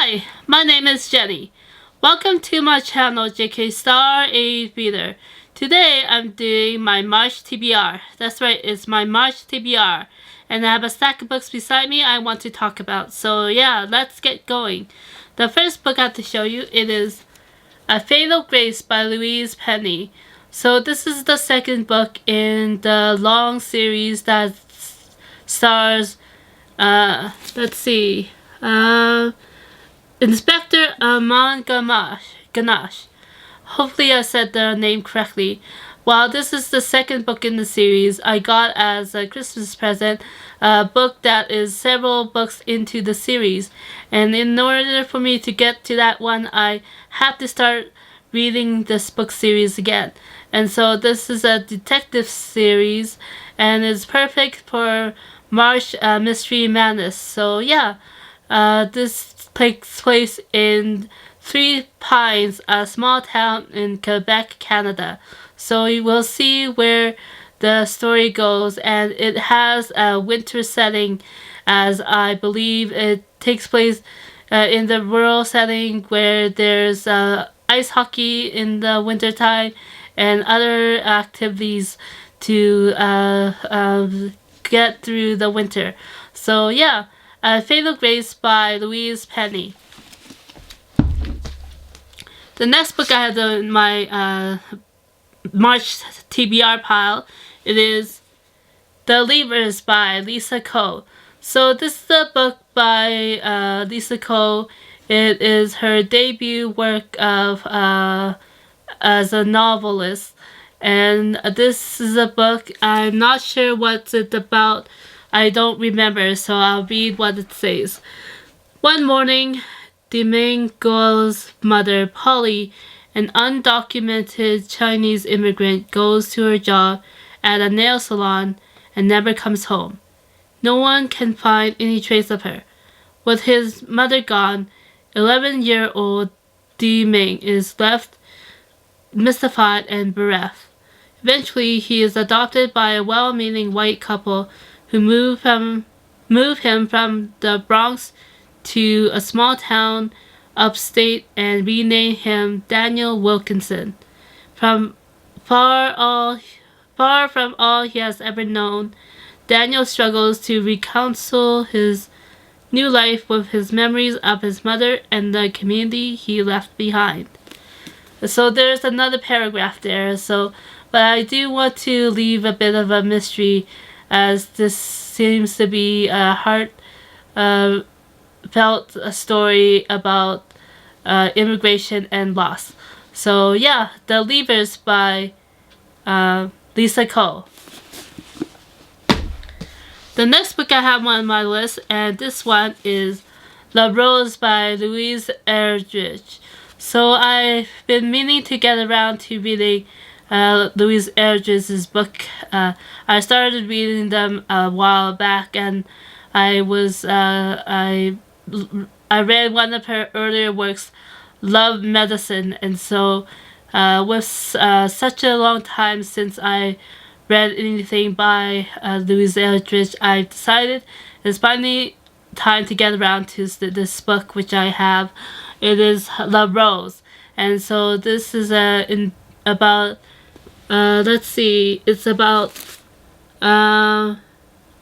Hi, my name is Jenny. Welcome to my channel, JK Star A Reader. Today I'm doing my March TBR. That's right, it's my March TBR. And I have a stack of books beside me I want to talk about. So yeah, let's get going. The first book I have to show you, it is A Fatal Grace by Louise Penny. So this is the second book in the long series that stars, Inspector Ganache. Hopefully I said the name correctly. While this is the second book in the series, I got as a Christmas present a book that is several books into the series. And in order for me to get to that one, I have to start reading this book series again. And so this is a detective series and it's perfect for March Mystery Madness. So yeah, this takes place in Three Pines, a small town in Quebec, Canada. So you will see where the story goes, and it has a winter setting, as I believe it takes place in the rural setting where there's ice hockey in the wintertime and other activities to get through the winter. So yeah, Fatal Grace by Louise Penny. The next book I have in my March TBR pile, it is The Leavers by Lisa Ko. So this is a book by Lisa Ko. It is her debut work of as a novelist, and this is a book I'm not sure what it's about. I don't remember, so I'll read what it says. One morning, Domingo's mother, Polly, an undocumented Chinese immigrant, goes to her job at a nail salon and never comes home. No one can find any trace of her. With his mother gone, 11-year-old Ming is left mystified and bereft. Eventually, he is adopted by a well-meaning white couple who move him from the Bronx to a small town upstate and rename him Daniel Wilkinson. Far from all he has ever known, Daniel struggles to reconcile his new life with his memories of his mother and the community he left behind. So there's another paragraph there. But I do want to leave a bit of a mystery, as this seems to be a heartfelt story about immigration and loss. So yeah, The Leavers by Lisa Ko. The next book I have on my list, and this one is La Rose by Louise Erdrich. So I've been meaning to get around to reading Louise Erdrich's book. I started reading them a while back, and I read one of her earlier works, Love Medicine, and so with such a long time since I read anything by Louise Erdrich, I decided it's finally time to get around to this book, which I have. It is La Rose, and so this is about it's about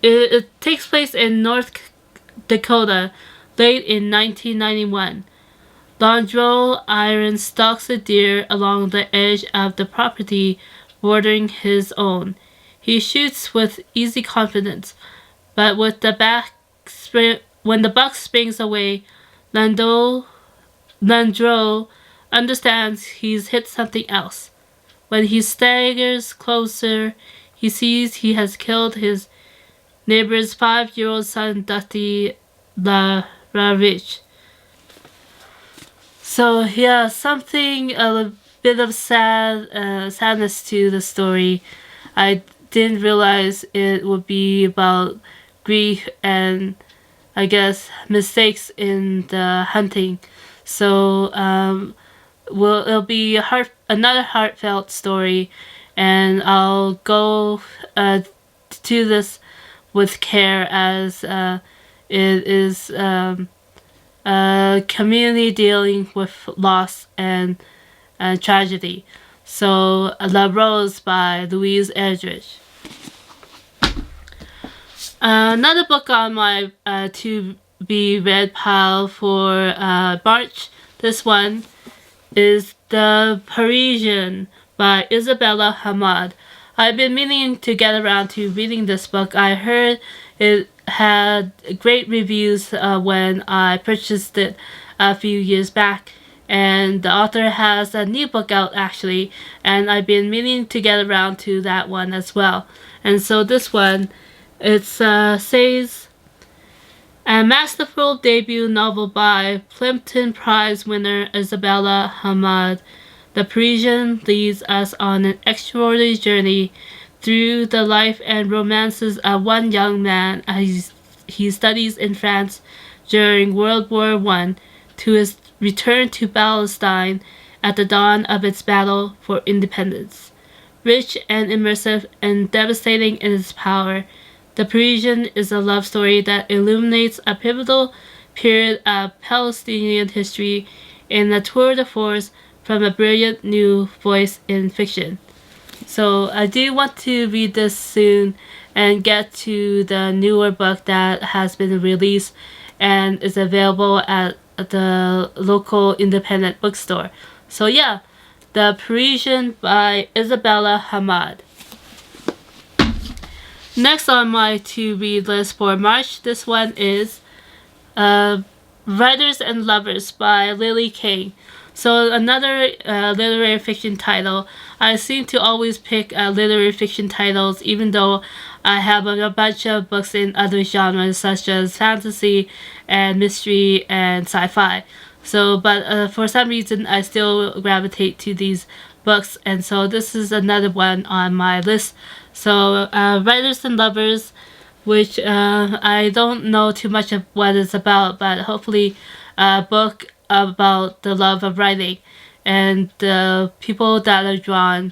it takes place in North Dakota late in 1991. Landro Iron stalks a deer along the edge of the property bordering his own. He shoots with easy confidence, but when the buck springs away, Landro understands he's hit something else. When he staggers closer, he sees he has killed his neighbor's 5-year-old son, Dusty LaRich. So yeah, a bit of sadness to the story. I didn't realize it would be about grief and, I guess, mistakes in the hunting. So it'll be another heartfelt story, and I'll go to this with care, as it is community dealing with loss and tragedy. So, La Rose by Louise Erdrich. Another book on my to be read pile for March. This one is The Parisian by Isabella Hamad. I've been meaning to get around to reading this book. I heard it had great reviews when I purchased it a few years back, and the author has a new book out actually, and I've been meaning to get around to that one as well. And so this one, it says, a masterful debut novel by Plimpton Prize winner Isabella Hamad. The Parisian leads us on an extraordinary journey through the life and romances of one young man as he studies in France during World War I to his return to Palestine at the dawn of its battle for independence. Rich and immersive and devastating in its power, The Parisian is a love story that illuminates a pivotal period of Palestinian history in a tour de force from a brilliant new voice in fiction. So I do want to read this soon and get to the newer book that has been released and is available at the local independent bookstore. So yeah, The Parisian by Isabella Hamad. Next on my to-read list for March, this one is Writers and Lovers by Lily King. So another literary fiction title. I seem to always pick literary fiction titles even though I have a bunch of books in other genres such as fantasy and mystery and sci-fi. So, but for some reason I still gravitate to these books, and so this is another one on my list. So, Writers and Lovers, which I don't know too much of what it's about, but hopefully a book about the love of writing and the people that are drawn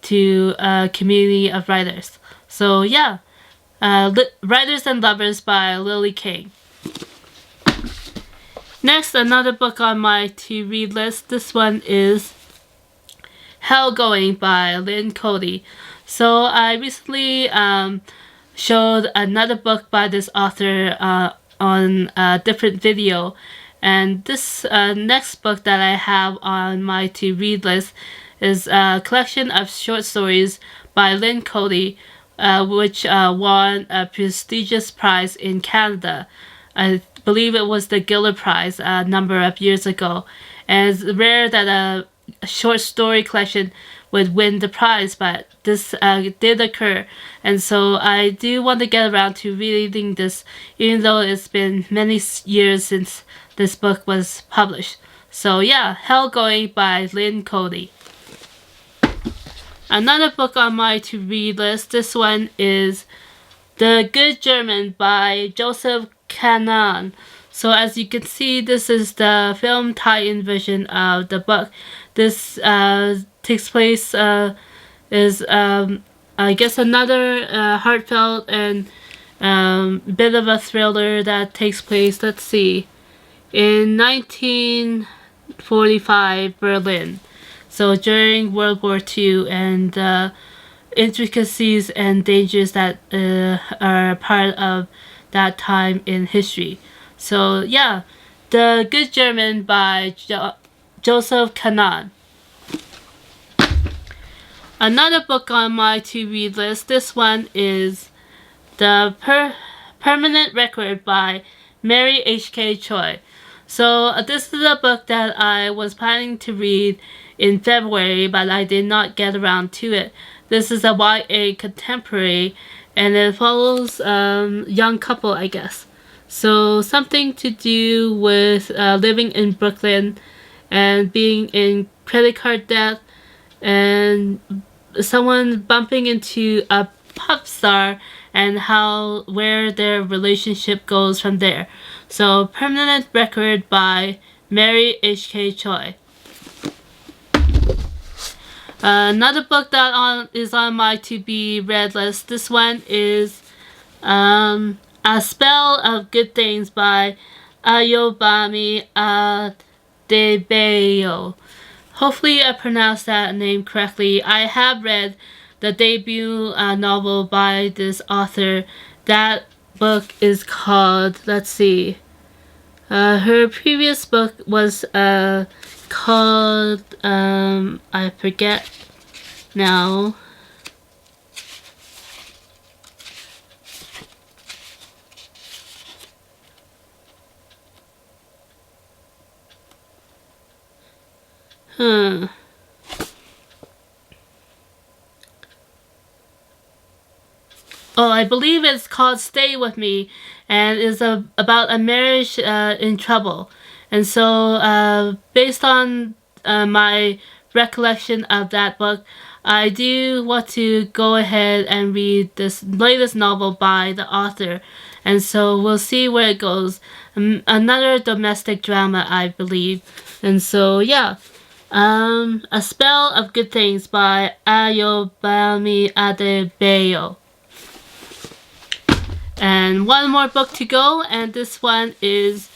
to a community of writers. So yeah, Writers and Lovers by Lily King. Next, another book on my to-read list. This one is Hell Going by Lynn Cody. So I recently showed another book by this author on a different video. And this next book that I have on my to-read list is a collection of short stories by Lynn Cody, which won a prestigious prize in Canada. I believe it was the Giller Prize a number of years ago. And it's rare that a short story collection would win the prize, but this did occur, and so I do want to get around to reading this, even though it's been many years since this book was published. So yeah, Hell Going by Lynn Cody. Another book on my to-read list, this one is The Good German by Joseph Cannon. So as you can see, this is the film tie-in version of the book. This takes place, is I guess another heartfelt and bit of a thriller that takes place, let's see, in 1945 Berlin. So during World War II, and the intricacies and dangers that are part of that time in history. So yeah, The Good German by Joseph Cannon. Another book on my to-read list, this one is The Permanent Record by Mary H.K. Choi. So this is a book that I was planning to read in February, but I did not get around to it. This is a YA contemporary, and it follows a young couple, I guess. So something to do with living in Brooklyn and being in credit card debt, and someone bumping into a pop star and where their relationship goes from there. So Permanent Record by Mary H.K. Choi. Another book that is on my to-be read list. This one is A Spell of Good Things by Ayobami Adebayo. Hopefully I pronounced that name correctly. I have read the debut novel by this author. That book is called, let's see, her previous book was called, I forget now. Hmm. Oh, I believe it's called Stay With Me, and is about a marriage in trouble. And so, based on my recollection of that book, I do want to go ahead and read this latest novel by the author. And so we'll see where it goes. Another domestic drama, I believe. And so, yeah. A Spell of Good Things by Ayobami Adebayo. And one more book to go, and this one is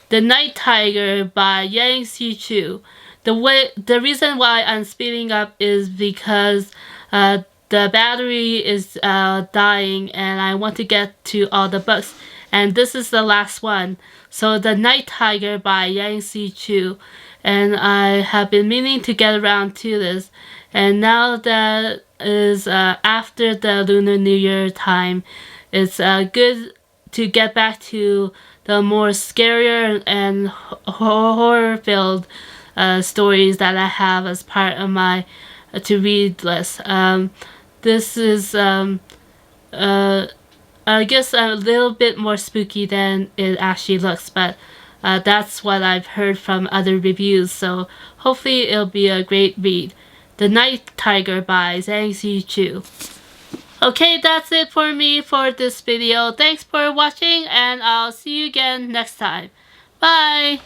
The Night Tiger by Yang Si-chu. The reason why I'm speeding up is because the battery is dying, and I want to get to all the books. And this is the last one. So The Night Tiger by Yang Si-chu. And I have been meaning to get around to this. And now that is after the Lunar New Year time, it's good to get back to the more scarier and horror-filled stories that I have as part of my to read list. This is, I guess, a little bit more spooky than it actually looks, but that's what I've heard from other reviews, so hopefully it'll be a great read. The Night Tiger by Zhang Si-chu. Okay, that's it for me for this video. Thanks for watching, and I'll see you again next time. Bye!